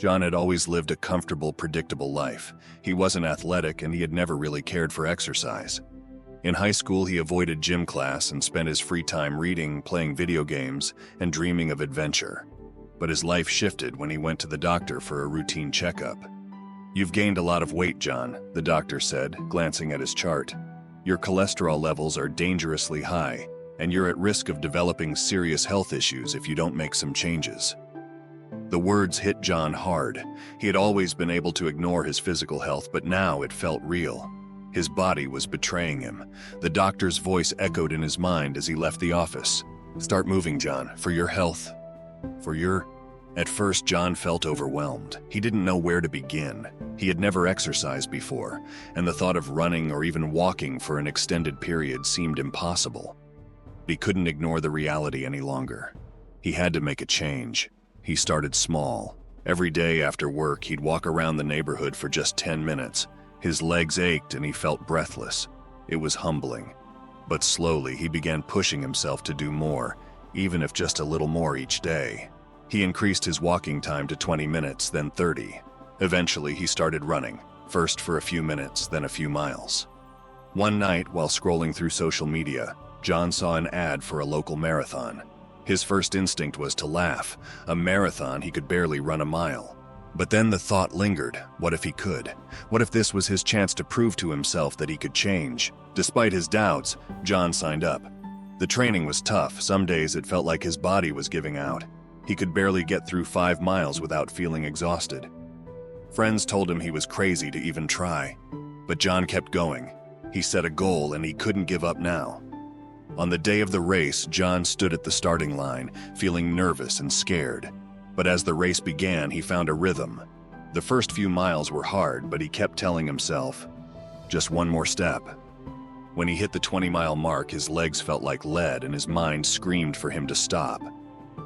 John had always lived a comfortable, predictable life. He wasn't athletic and he had never really cared for exercise. In high school, he avoided gym class and spent his free time reading, playing video games, and dreaming of adventure. But his life shifted when he went to the doctor for a routine checkup. "You've gained a lot of weight, John," the doctor said, glancing at his chart. "Your cholesterol levels are dangerously high, and you're at risk of developing serious health issues if you don't make some changes." The words hit John hard. He had always been able to ignore his physical health, but now it felt real. His body was betraying him. The doctor's voice echoed in his mind as he left the office. "Start moving, John, for your health. For your..." At first, John felt overwhelmed. He didn't know where to begin. He had never exercised before, and the thought of running or even walking for an extended period seemed impossible. He couldn't ignore the reality any longer. He had to make a change. He started small. Every day after work, he'd walk around the neighborhood for just 10 minutes. His legs ached and he felt breathless. It was humbling. But slowly, he began pushing himself to do more, even if just a little more each day. He increased his walking time to 20 minutes, then 30. Eventually, he started running, first for a few minutes, then a few miles. One night, while scrolling through social media, John saw an ad for a local marathon. His first instinct was to laugh. A marathon, he could barely run a mile. But then the thought lingered. What if he could? What if this was his chance to prove to himself that he could change? Despite his doubts, John signed up. The training was tough. Some days it felt like his body was giving out. He could barely get through 5 miles without feeling exhausted. Friends told him he was crazy to even try. But John kept going. He set a goal and he couldn't give up now. On the day of the race, John stood at the starting line, feeling nervous and scared. But as the race began, he found a rhythm. The first few miles were hard, but he kept telling himself, just one more step. When he hit the 20-mile mark, his legs felt like lead and his mind screamed for him to stop.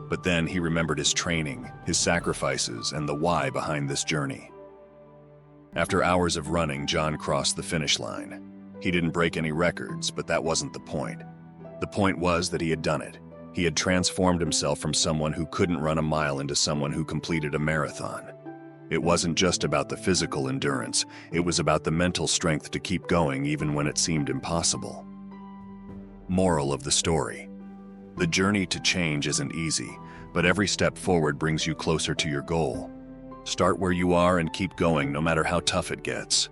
But then he remembered his training, his sacrifices, and the why behind this journey. After hours of running, John crossed the finish line. He didn't break any records, but that wasn't the point. The point was that he had done it. He had transformed himself from someone who couldn't run a mile into someone who completed a marathon. It wasn't just about the physical endurance, it was about the mental strength to keep going even when it seemed impossible. Moral of the story: the journey to change isn't easy, but every step forward brings you closer to your goal. Start where you are and keep going no matter how tough it gets.